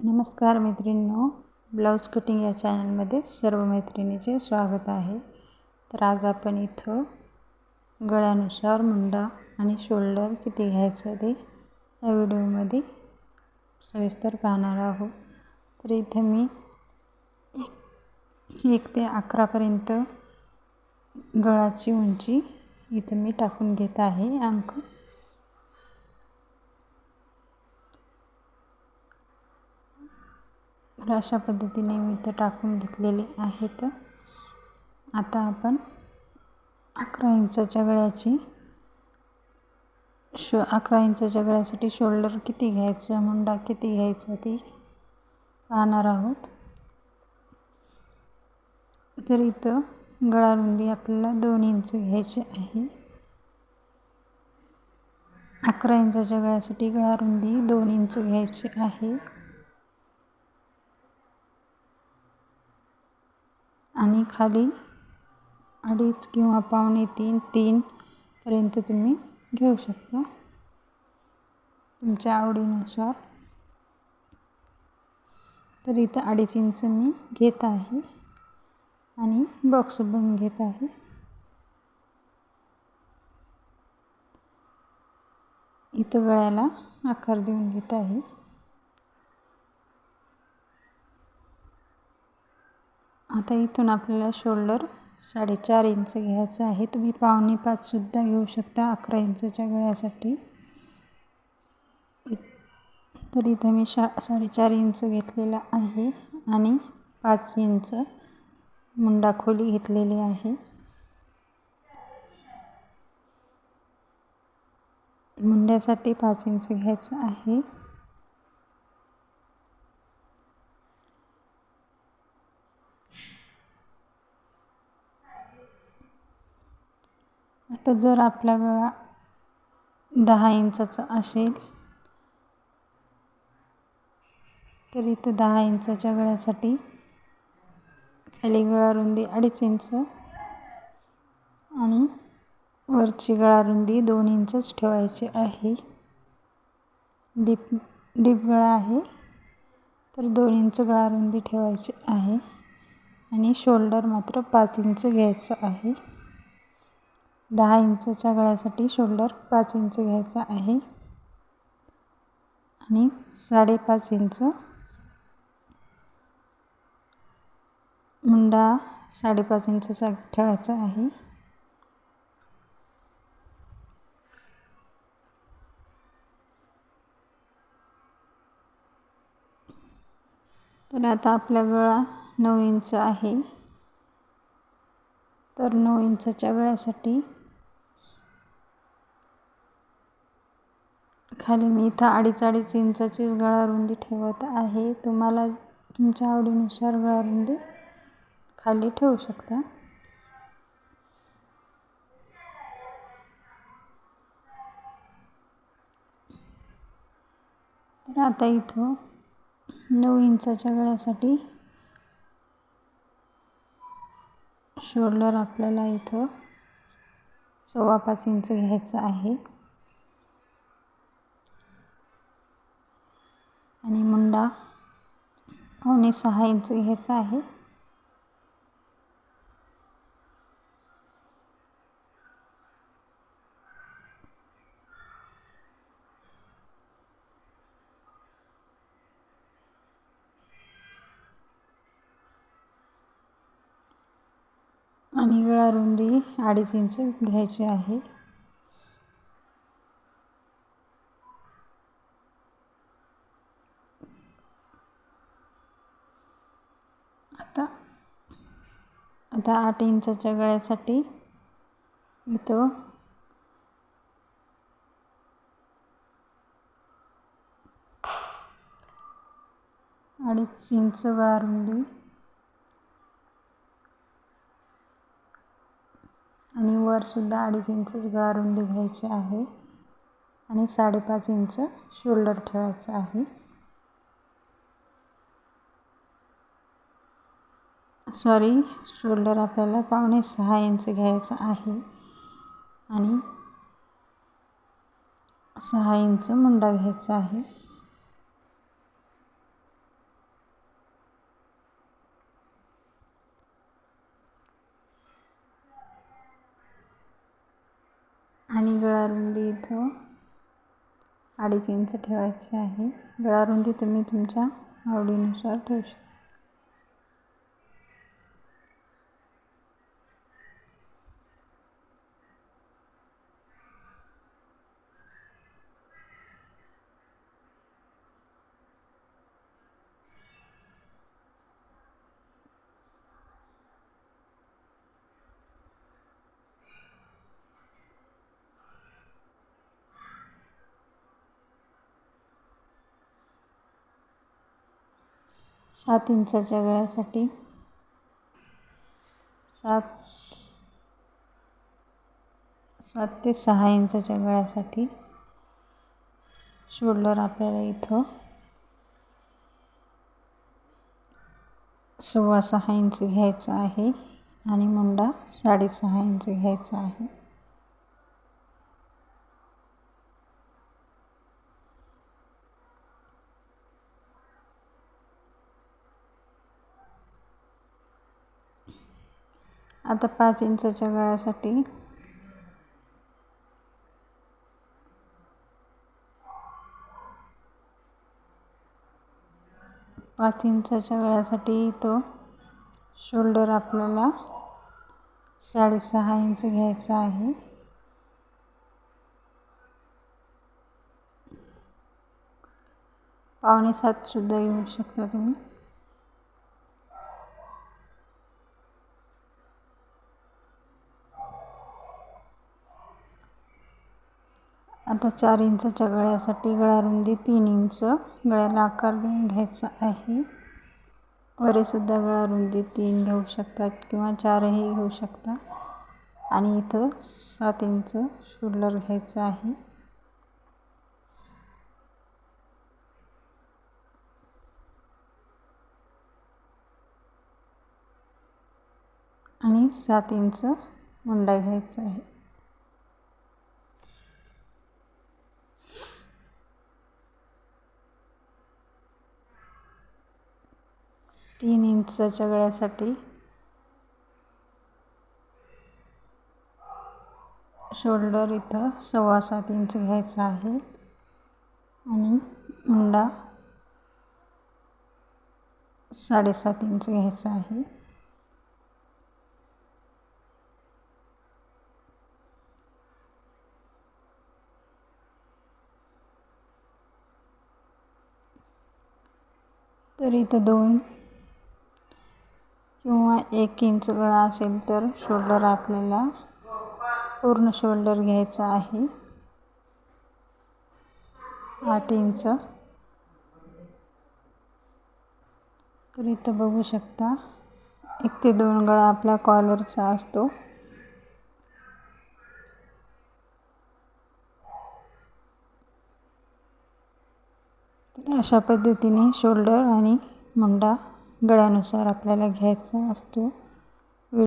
नमस्कार मैत्रिणींनो, blouse cutting या चॅनलमध्ये सर्व मैत्रिणीचे स्वागत आहे। तर आज आपण इथं गळ्यानुसार मुंडा आणि शोल्डर किती घ्यायचं ते या व्हिडिओमध्ये सविस्तर पाहणार आहोत। तर इथं मी 1 ते 11 पर्यंत गळाची उंची इथं मी टाकून घेत आहे अंक। अशा पद्धतीने मी इथं टाकून घेतलेले आहेत। आता आपण 11 इंचाच्या गळ्याची 11 इंचाच्या गळ्यासाठी शोल्डर किती घ्यायचं, मुंडा किती घ्यायचा ते पाहणार आहोत। तर इथं गळा रुंदी आपल्याला 2 इंच घ्यायची आहे। 11 इंचाच्या गळ्यासाठी गळा रुंदी 2 इंच घ्यायची आहे आणि खाली 2.5 किंवा 2.25-3 पर्यंत तुम्ही घेऊ शकता तुमच्या आवडीनुसार। तर इथं 2.5 इंच मी घेत आहे आणि बॉक्स बनवून घेत आहे। इथं गळ्याला आकार देऊन घेत आहे। आता इथून आपल्याला शोल्डर 4.5 इंच घ्यायचं आहे। तुम्ही 4.25 सुद्धा घेऊ शकता 11 इंचाच्या गळ्यासाठी। तर इथं मी 4.5 इंच घेतलेला आहे आणि 5 इंच मुंडा खोली घेतलेली आहे। मुंड्यासाठी 5 इंच घ्यायचं आहे। आता जर आपला गळा 10 इंचाचा असेल तर इथं 10 इंचाच्या गळ्यासाठी खाली गळा रुंदी 2.5 इंच आणि वरची गळा रुंदी 2 इंचच ठेवायची आहे। डीप गळा आहे तर 2 इंच गळा रुंदी ठेवायची आहे आणि शोल्डर मात्र 5 इंच घ्यायचं आहे। 10 इंचाच्या गळ्यासाठी शोल्डर 5 इंच घ्यायचा आहे आणि 5.5 इंच मुंडा 5.5 इंचचा ठेवायचा आहे। तर आता आपला गळा 9 इंच आहे। तर 9 इंचाच्या गळ्यासाठी खाली मी इथं 2.5 इंचाची गळा रुंदी ठेवत आहे। तुम्हाला तुमच्या आवडीनुसार गळा रुंदी खाली ठेवू शकता। तर आता इथं 9 इंचाच्या गळ्यासाठी शोल्डर आपल्याला इथं 5.25 इंच घ्यायचं आहे आणि मुंडा 5.25 इंच घ्यायचा आहे। आणि गळा रुंदी 2.5 इंच घ्यायची आहे। आता 8 इंचाच्या गळ्यासाठी इथं 2.5 इंच गळा रुंदी आणि वर सुद्धा 2.5 इंचच गळा रुंदी घ्यायची आहे आणि 5.5 इंच शोल्डर ठेवायचं आहे। शोल्डर आपल्याला 5.25 इंच घ्यायचं आहे आणि 6 इंच मुंडा घ्यायचा आहे। गळारुंदी इथं 2.5 इंच ठेवायची आहे. गळारुंदी तुम्ही तुमच्या आवडीनुसार ठेवू शकता. सात इंचाच्या गळ्यासाठी 7 ते 6 इंचाच्या गळ्यासाठी शोल्डर आपल्याला इथं 6.25 इंच घ्यायचा आहे आणि मुंडा 6.5 इंच घ्यायचा आहे. आता 5 इंचाच्या गळ्यासाठी 5 इंचाच्या गळ्यासाठी तो शोल्डर आपल्याला 6.5 इंच घ्यायचा आहे. 6.25 सुद्धा घेऊ शकता तुम्ही. आता 4 इंचाच्या गळ्यासाठी गळारुंदी 3 इंच गळ्याला आकार देऊन घ्यायचा आहे. वरसुद्धा गळारुंदी 3 घेऊ शकतात किंवा 4ही घेऊ शकता. आणि इथं 7 इंच शोल्डर घ्यायचं आहे. आणि 7 इंच मुंडा घ्यायचा आहे. 3 इंचाच्या गळ्यासाठी शोल्डर इथं 7.25 इंच घ्यायचा आहे आणि मुंडा 7.5 इंच घ्यायचा आहे. तर इथं 2 किंवा 1 इंच गळा असेल तर शोल्डर आपल्याला पूर्ण शोल्डर घ्यायचा आहे 8 इंच. तर इथं बघू शकता 1 ते 2 गळा आपला कॉलरचा असतो. अशा पद्धतीने शोल्डर आणि मुंडा गळ्यानुसार आपल्याला घ्यायचा असतो.